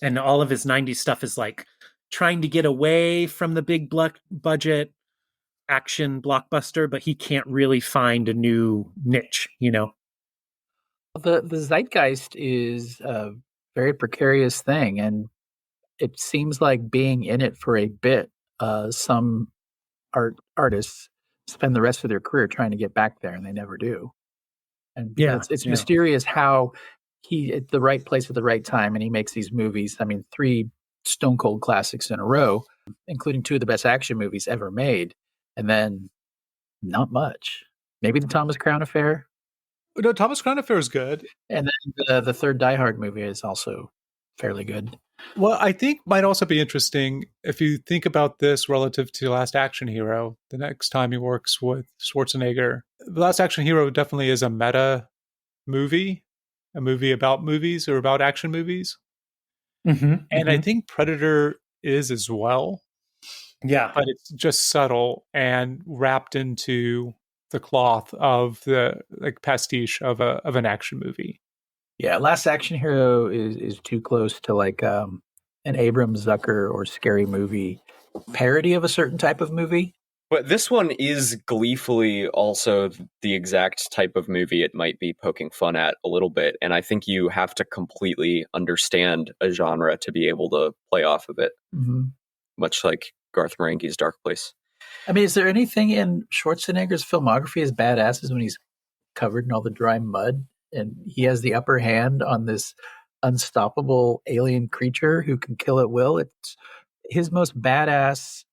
And all of his 90s stuff is like trying to get away from the big budget action blockbuster, but he can't really find a new niche, The zeitgeist is a very precarious thing, and it seems like being in it for a bit. Some artists spend the rest of their career trying to get back there, and they never do. And it's mysterious how he at the right place at the right time, and he makes these movies. I mean, 3 stone cold classics in a row, including 2 of the best action movies ever made, and then not much. Maybe the Thomas Crown Affair. No, Thomas Crown Affair is good. And then the third Die Hard movie is also fairly good. Well, I think might also be interesting if you think about this relative to Last Action Hero, the next time he works with Schwarzenegger. The Last Action Hero definitely is a meta movie, a movie about movies or about action movies. And I think Predator is as well. Yeah. But it's just subtle and wrapped into the cloth of the pastiche of an action movie. Yeah, Last Action Hero is too close to like an Abrams Zucker or Scary Movie parody of a certain type of movie. But this one is gleefully also the exact type of movie it might be poking fun at a little bit. And I think you have to completely understand a genre to be able to play off of it. Much like Garth Marenghi's Dark Place. I mean, is there anything in Schwarzenegger's filmography as badass as when he's covered in all the dry mud and he has the upper hand on this unstoppable alien creature who can kill at will? It's his most badass,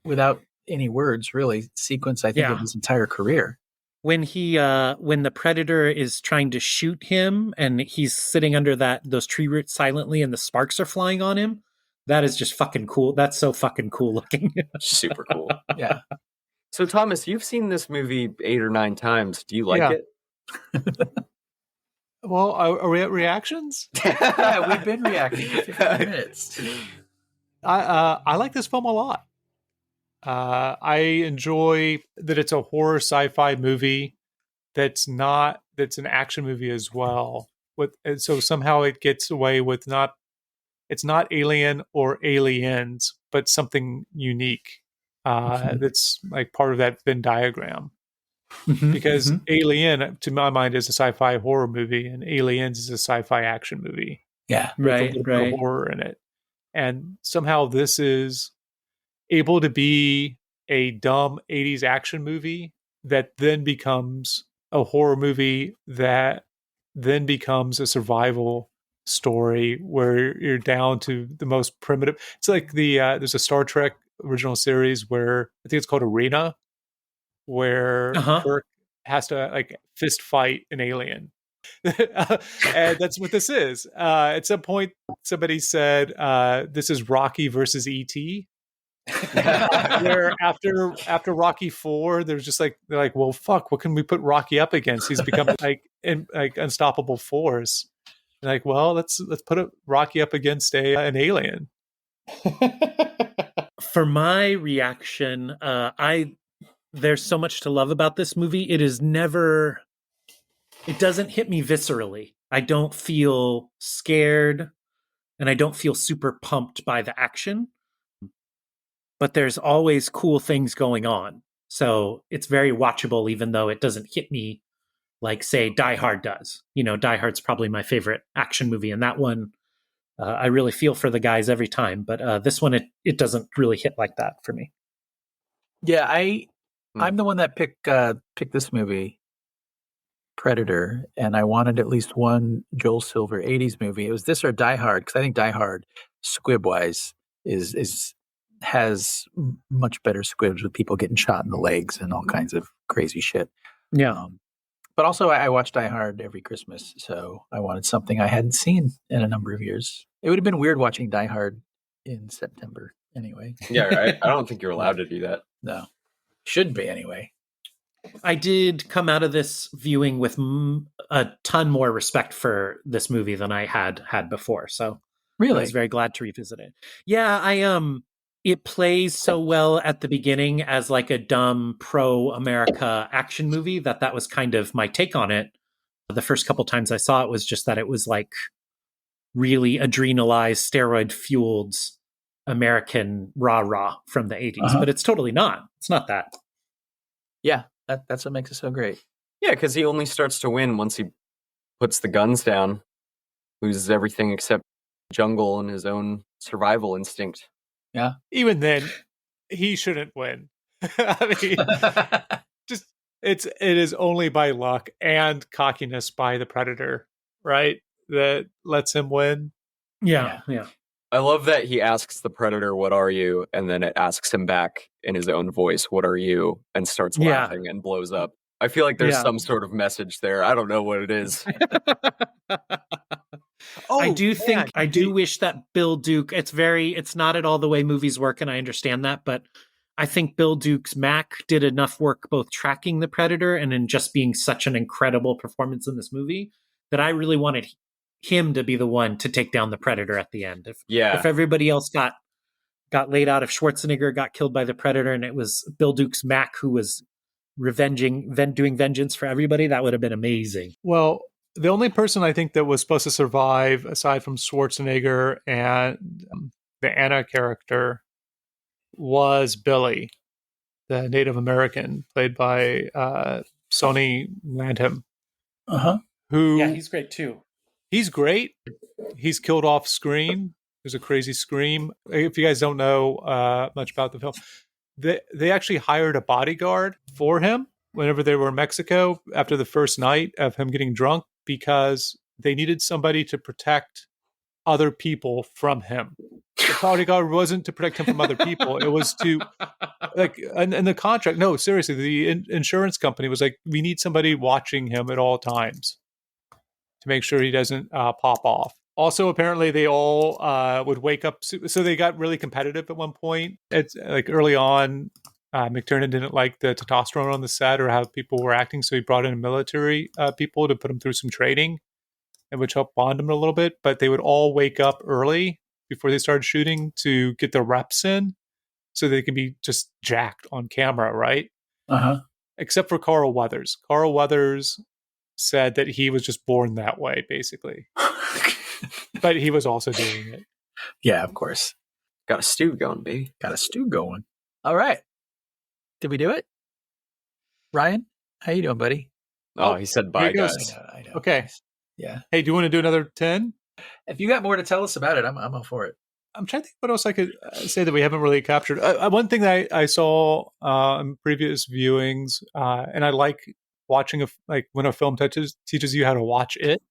without any words, really, sequence, I think, of his entire career. When the Predator is trying to shoot him and he's sitting under those tree roots silently and the sparks are flying on him, that is just fucking cool. That's so fucking cool looking. Super cool. Yeah. So, Thomas, you've seen this movie 8 or 9 times. Do you like it? Well, are we at reactions? Yeah, we've been reacting for 15 minutes. I like this film a lot. I enjoy that it's a horror sci-fi movie that's an action movie as well. And so somehow it gets away with it's not Alien or Aliens, but something unique that's like part of that Venn diagram. Because Alien, to my mind, is a sci-fi horror movie, and Aliens is a sci-fi action movie. Yeah, with a little bit of horror in it. And somehow this is able to be a dumb 80s action movie that then becomes a horror movie that then becomes a survival story where you're down to the most primitive. It's like there's a Star Trek original series where I think it's called Arena, where Kirk has to fist fight an alien. And that's what this is. At some point, somebody said this is Rocky versus E.T. Where after Rocky 4, there's just they're like, well, fuck, what can we put Rocky up against? He's become an unstoppable force. Well, let's put Rocky up against an alien. For my reaction, there's so much to love about this movie. It doesn't hit me viscerally. I don't feel scared and I don't feel super pumped by the action, but there's always cool things going on. So it's very watchable, even though it doesn't hit me like, say, Die Hard does. Die Hard's probably my favorite action movie, and that one, I really feel for the guys every time. But this one, it doesn't really hit like that for me. Yeah, I'm the one that picked this movie, Predator, and I wanted at least one Joel Silver 80s movie. It was this or Die Hard, because I think Die Hard squib wise has much better squibs with people getting shot in the legs and all kinds of crazy shit. Yeah. But also, I watch Die Hard every Christmas, so I wanted something I hadn't seen in a number of years. It would have been weird watching Die Hard in September anyway. Yeah, I don't think you're allowed to do that. No. Shouldn't be anyway. I did come out of this viewing with a ton more respect for this movie than I had before. So I was very glad to revisit it. Yeah, it plays so well at the beginning as like a dumb pro-America action movie that was kind of my take on it. The first couple times I saw it was just that it was like really adrenalized, steroid-fueled American rah-rah from the 80s. But it's totally not. It's not that. Yeah, that's what makes it so great. Yeah, because he only starts to win once he puts the guns down, loses everything except jungle and his own survival instinct. Yeah. Even then, he shouldn't win. I mean, it is only by luck and cockiness by the Predator, right? That lets him win. Yeah. I love that he asks the Predator, "What are you?" and then it asks him back in his own voice, "What are you?" and starts laughing and blows up. I feel like there's some sort of message there. I don't know what it is. I do wish that Bill Duke, it's not at all the way movies work, and I understand that, but I think Bill Duke's Mac did enough work both tracking the Predator and in just being such an incredible performance in this movie that I really wanted him to be the one to take down the Predator at the end. If everybody else got laid out, if Schwarzenegger got killed by the Predator and it was Bill Duke's Mac who was doing vengeance for everybody, that would have been amazing. Well, the only person I think that was supposed to survive, aside from Schwarzenegger and the Anna character, was Billy, the Native American, played by Sonny Landham. Who? Yeah, he's great too. He's great. He's killed off screen. There's a crazy scream. If you guys don't know much about the film, they actually hired a bodyguard for him whenever they were in Mexico after the first night of him getting drunk, because they needed somebody to protect other people from him. The bodyguard wasn't to protect him from other people. It was to, like, and the contract. No, seriously, the insurance company was like, we need somebody watching him at all times to make sure he doesn't pop off. Also, apparently, they all would wake up. So they got really competitive at one point. It's like early on, McTiernan didn't like the testosterone on the set or how people were acting, so he brought in military people to put them through some training, and which helped bond them a little bit. But they would all wake up early before they started shooting to get their reps in, so they can be just jacked on camera, right? Except for Carl Weathers. Carl Weathers said that he was just born that way, basically. But he was also doing it. Yeah, of course. Got a stew going, baby. Got a stew going. All right. Did we do it? Ryan, how you doing, buddy? Oh, he said bye, guys. I know. Okay. Yeah. Hey, do you want to do another 10? If you got more to tell us about it, I'm all for it. I'm trying to think what else I could say that we haven't really captured. One thing that I saw in previous viewings, and I like watching when a film teaches you how to watch it,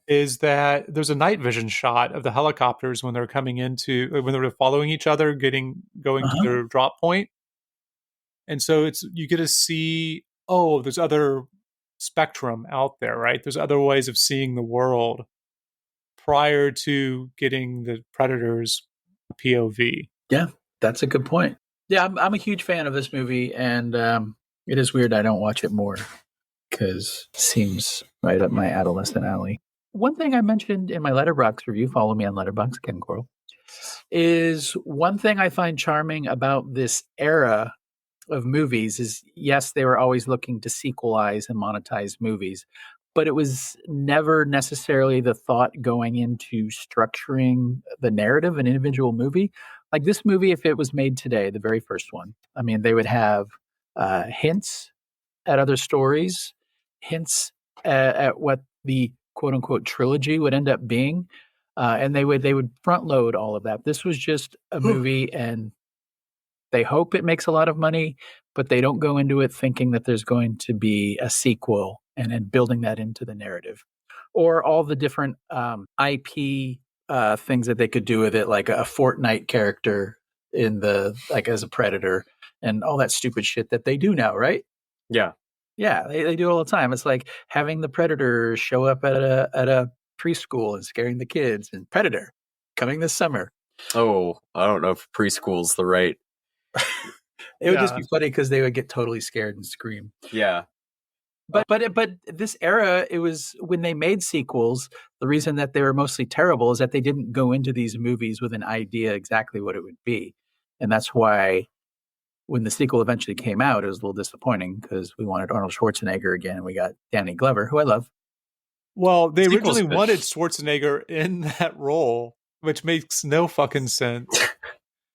is that there's a night vision shot of the helicopters when they're coming into, when they're following each other, going to their drop point. And so you get to see, there's other spectrum out there, right? There's other ways of seeing the world prior to getting the Predator's POV. Yeah, that's a good point. Yeah, I'm a huge fan of this movie, and it is weird I don't watch it more because it seems right up my adolescent alley. One thing I mentioned in my Letterboxd review, follow me on Letterboxd, Ken Coral, is one thing I find charming about this era of movies is, yes, they were always looking to sequelize and monetize movies, but it was never necessarily the thought going into structuring the narrative of an individual movie. Like this movie, if it was made today, the very first one, I mean, they would have hints at other stories, hints at what the quote unquote trilogy would end up being. And they would front load all of that. This was just a movie, and they hope it makes a lot of money, but they don't go into it thinking that there's going to be a sequel and building that into the narrative, or all the different IP things that they could do with it, like a Fortnite character in the like as a predator and all that stupid shit that they do now, right? Yeah. Yeah, they do all the time. It's like having the predator show up at a preschool and scaring the kids, and Predator coming this summer. Oh, I don't know if preschool's the right. It would just be funny because they would get totally scared and scream. Yeah. But this era, it was when they made sequels. The reason that they were mostly terrible is that they didn't go into these movies with an idea exactly what it would be, and that's why when the sequel eventually came out, it was a little disappointing because we wanted Arnold Schwarzenegger again, and we got Danny Glover, who I love. Well, they Sequel's originally good. wanted Schwarzenegger in that role, which makes no fucking sense.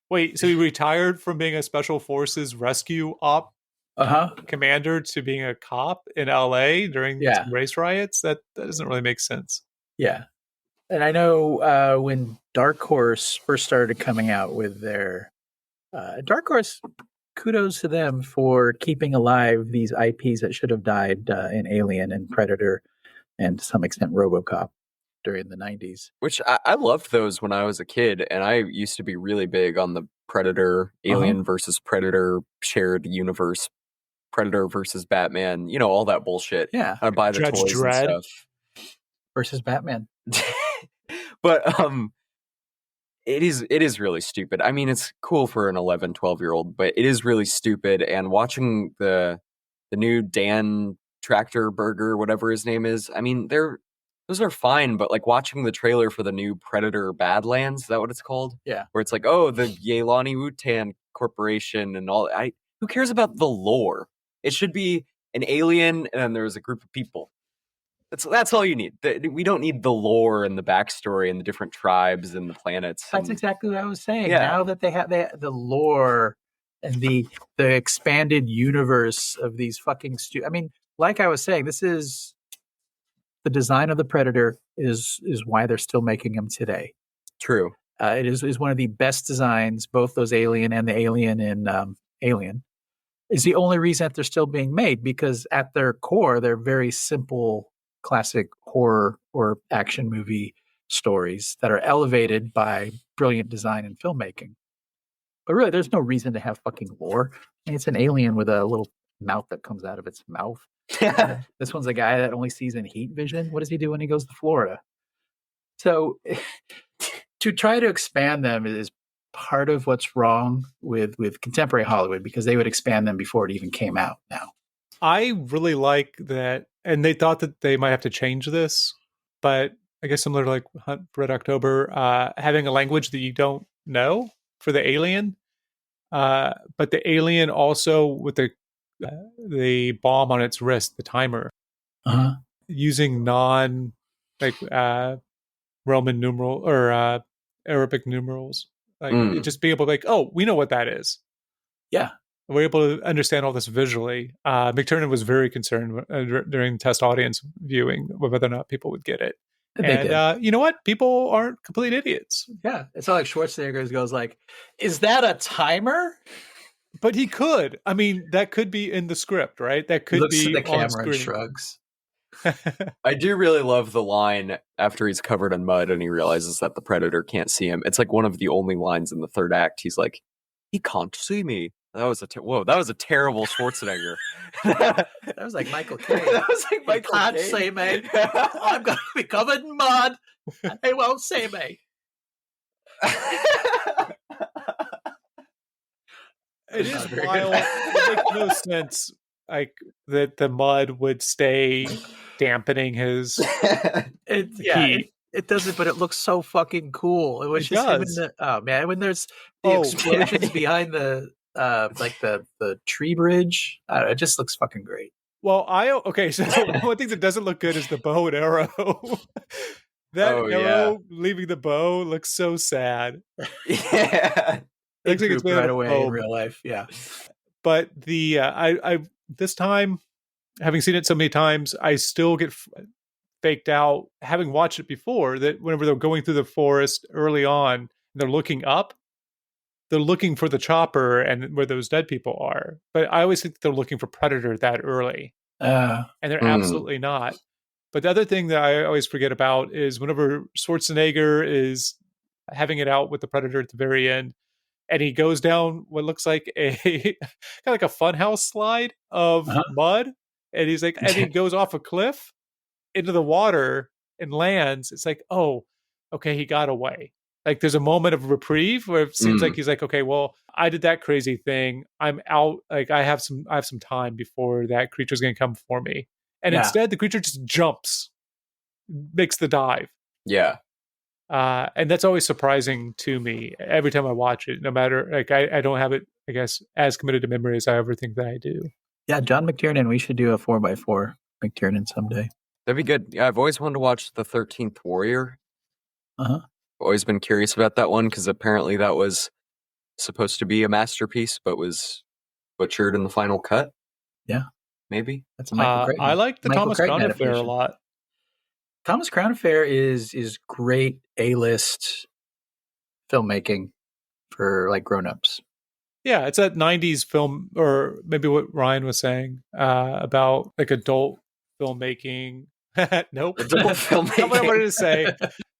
Wait, so he retired from being a special forces rescue op commander to being a cop in LA during some race riots? That doesn't really make sense. Yeah. And I know when Dark Horse first started coming out with their Dark Horse, kudos to them for keeping alive these IPs that should have died in Alien and Predator and to some extent RoboCop during the 90s. Which I loved those when I was a kid, and I used to be really big on the Predator, Alien versus Predator, shared universe, Predator versus Batman, all that bullshit. Yeah. I'd buy the Judge toys Dredd. and stuff. Versus Batman. But it is really stupid. I mean, it's cool for an 11, 12-year-old, but it is really stupid. And watching the new Dan Trachtenberger, whatever his name is, I mean, those are fine, but like watching the trailer for the new Predator Badlands, is that what it's called? Yeah. Where it's like, oh, the Yelani Wutan Corporation and all. Who cares about the lore? It should be an alien and then there's a group of people. That's all you need. We don't need the lore and the backstory and the different tribes and the planets. That's exactly what I was saying. Yeah. Now that they have the lore and the expanded universe of these fucking I mean, like I was saying, this is the design of the Predator is why they're still making them today. True. It is one of the best designs, both those Alien and the Alien in Alien. Is the only reason that they're still being made because at their core, they're very simple, classic horror or action movie stories that are elevated by brilliant design and filmmaking. But really, there's no reason to have fucking lore. I mean, it's an alien with a little mouth that comes out of its mouth. This one's a guy that only sees in heat vision. What does he do when he goes to Florida? So to try to expand them is part of what's wrong with contemporary Hollywood because they would expand them before it even came out now. I really like that, and they thought that they might have to change this, but I guess similar to like Hunt for Red October, having a language that you don't know for the alien, but the alien also with the bomb on its wrist, the timer, using non Roman numeral or Arabic numerals, like just be able to like, oh, we know what that is. Yeah. We're able to understand all this visually. McTiernan was very concerned during test audience viewing whether or not people would get it. And you know what? People aren't complete idiots. Yeah. It's not like Schwarzenegger goes like, is that a timer? But he could. I mean, that could be in the script, right? That could Looks be at the on camera screen. and shrugs. I do really love the line after he's covered in mud and he realizes that the Predator can't see him. It's like one of the only lines in the third act. He's like, he can't see me. That was that was a terrible Schwarzenegger. That was like Michael Caine. That was like Michael Can't Caine. see me. I'm going to be covered in mud. They won't see me. It is wild. It makes no sense, like that the mud would stay dampening his heat. It doesn't, but it looks so fucking cool. It was It just him in does. oh man, when there's the explosions behind the like the tree bridge, it just looks fucking great. Well, so one thing that doesn't look good is the bow and arrow. That arrow leaving the bow looks so sad. Yeah. Looks like it's made right out of away foam. in real life. Yeah. But the I this time, having seen it so many times, I still get faked out, having watched it before, that whenever they're going through the forest early on, they're looking up, they're looking for the chopper and where those dead people are. But I always think they're looking for Predator that early. And they're absolutely not. But the other thing that I always forget about is whenever Schwarzenegger is having it out with the Predator at the very end, and he goes down what looks like a kind of like a funhouse slide of mud, and he's like, and he goes off a cliff into the water and lands. It's like, oh, okay, he got away. Like there's a moment of reprieve where it seems like he's like, okay, well, I did that crazy thing. I'm out. Like I have some time before that creature's going to come for me. And instead, the creature just jumps, makes the dive. Yeah. And that's always surprising to me every time I watch it, no matter, like, I don't have it, I guess, as committed to memory as I ever think that I do. Yeah, John McTiernan, we should do a 4x4 McTiernan someday. That'd be good. Yeah, I've always wanted to watch The 13th Warrior. Uh-huh. Always been curious about that one because apparently that was supposed to be a masterpiece, but was butchered in the final cut. Yeah. Maybe. That's a Michael Crichton. I like the Michael Thomas Crichton Crown Affair a adaptation. lot. Thomas Crown Affair is great A-list filmmaking for like grown-ups. Yeah, it's that 90s film, or maybe what Ryan was saying about like adult filmmaking. Nope. Adult filmmaking. Not what I wanted to say.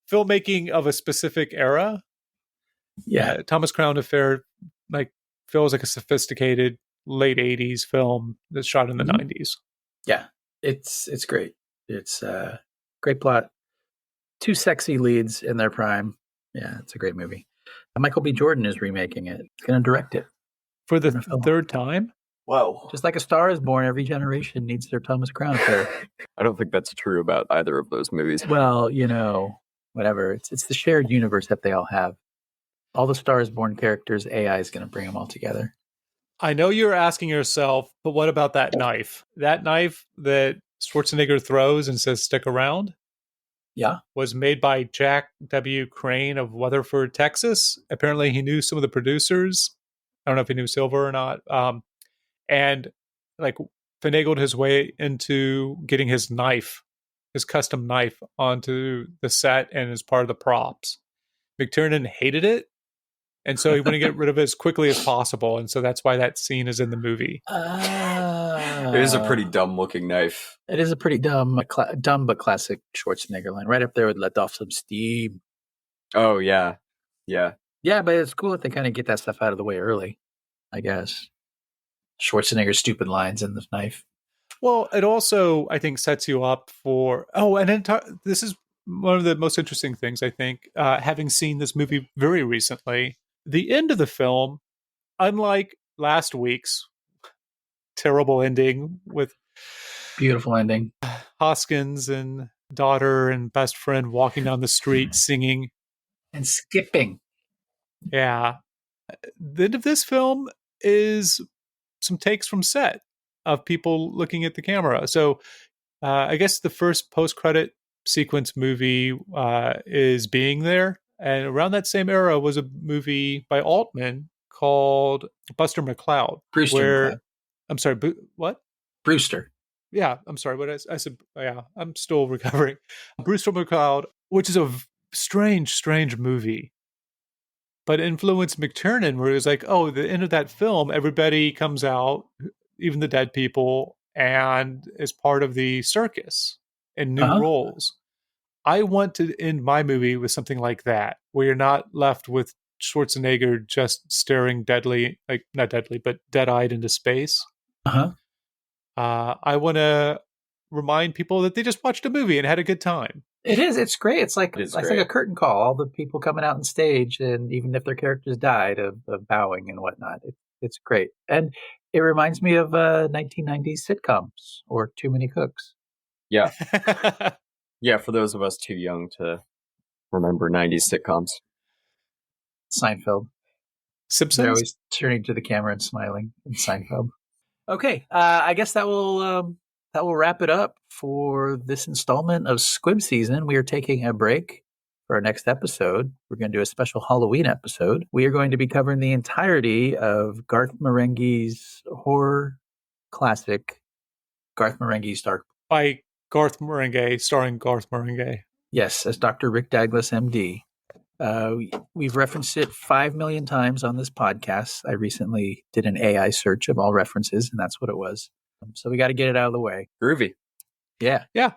Filmmaking of a specific era. Yeah. Thomas Crown Affair like feels like a sophisticated late 80s film that's shot in the 90s. Yeah. It's great. It's great plot. Two sexy leads in their prime. Yeah, it's a great movie. And Michael B. Jordan is remaking it. He's going to direct it. For the third time? Whoa. Just like A Star is Born, every generation needs their Thomas Crown Affair. I don't think that's true about either of those movies. Well, whatever. It's the shared universe that they all have. All the Star is Born characters, AI is going to bring them all together. I know you're asking yourself, but what about that knife? That knife that Schwarzenegger throws and says, stick around? Yeah. Was made by Jack W. Crane of Weatherford, Texas. Apparently he knew some of the producers. I don't know if he knew Silver or not. And like finagled his way into getting his knife, his custom knife, onto the set and as part of the props. McTiernan hated it. And so he wanted to get rid of it as quickly as possible. And so that's why that scene is in the movie. It is a pretty dumb looking knife. It is a pretty dumb but classic Schwarzenegger line. Right up there with Let Off Some Steam. Oh, yeah. Yeah. Yeah, but it's cool that they kind of get that stuff out of the way early, I guess. Schwarzenegger's stupid lines in the knife. Well, it also, I think, sets you up for... Oh, and then this is one of the most interesting things, I think, having seen this movie very recently. The end of the film, unlike last week's terrible ending with... Beautiful ending. Hoskins and daughter and best friend walking down the street singing. And skipping. Yeah. The end of this film is some takes from set of people looking at the camera. So I guess the first post-credit sequence movie is Being There. And around that same era was a movie by Altman called Buster McCloud. Brewster McCloud. I'm sorry, what? Brewster. Yeah, I'm sorry. What I said? Yeah, I'm still recovering. Brewster McCloud, which is a strange movie, but influenced McTiernan, where it was like, oh, the end of that film, everybody comes out, even the dead people, and is part of the circus in new roles. I want to end my movie with something like that, where you're not left with Schwarzenegger just staring deadly, like not deadly, but dead-eyed into space. I want to remind people that they just watched a movie and had a good time. It is. It's great. It's like It is like great. a curtain call. All the people coming out on stage, and even if their characters died, of bowing and whatnot. It's great, and it reminds me of 1990s sitcoms or Too Many Cooks. Yeah. Yeah, for those of us too young to remember 90s sitcoms. Seinfeld. They're Simpsons? always turning to the camera and smiling in Seinfeld. Okay, I guess that will wrap it up for this installment of Squib Season. We are taking a break for our next episode. We're going to do a special Halloween episode. We are going to be covering the entirety of Garth Marenghi's horror classic, Garth Marenghi's Dark. By Garth Marenghi, starring Garth Marenghi. Yes, as Dr. Rick Douglas, MD. We've referenced it 5 million times on this podcast. I recently did an AI search of all references, and that's what it was. So we got to get it out of the way. Groovy. Yeah. Yeah.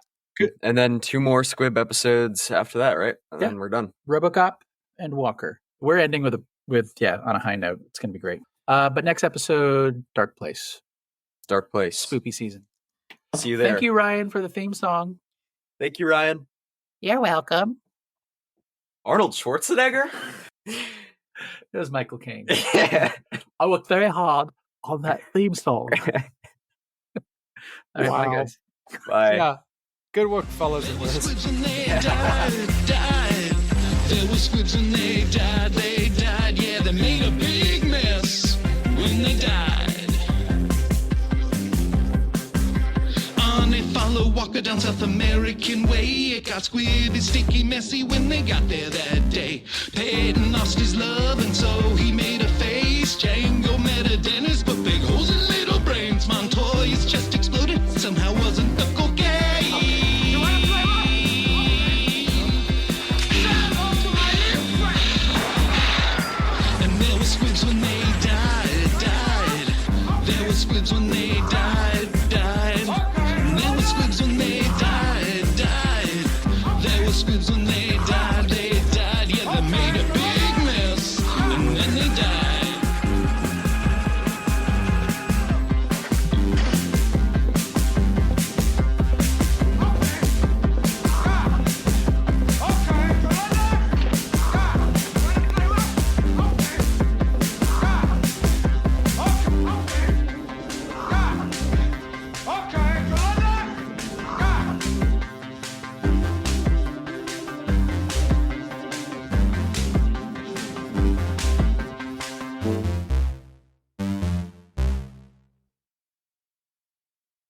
And then 2 more Squib episodes after that, right? And then we're done. RoboCop and Walker. We're ending with on a high note. It's going to be great. But next episode, Dark Place. Dark Place. Spooky season. See you there. Thank you, Ryan, for the theme song. Thank you, Ryan. You're welcome. Arnold Schwarzenegger? It was Michael Caine. Yeah. I worked very hard on that theme song. All right, bye, Wow. guys. Bye. Yeah. Good work, fellas There and were Liz. squibs and they died. There were squibs and they died. Yeah, they made a big mess when they died. On a follow Walker down South American way. It got squibby, sticky, messy when they got there that day. Peyton lost his love and so he made a face. Django met a dentist, but big holes in little brains. Montoya's chest exploded, somehow wasn't the cocaine. And there were squibs when they died. There were squibs when they died. And there were squibs when they died. There were squibs when they died. Yeah, they made a big mess, and then they died.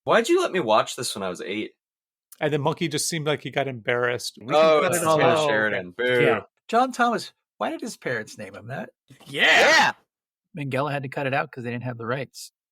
Why'd you let me watch this when I was 8? And then Monkey just seemed like he got embarrassed. We can cut it's it all Taylor out. Sheridan. Boo. Yeah. John Thomas. Why did his parents name him that? Yeah. Minghella had to cut it out because they didn't have the rights.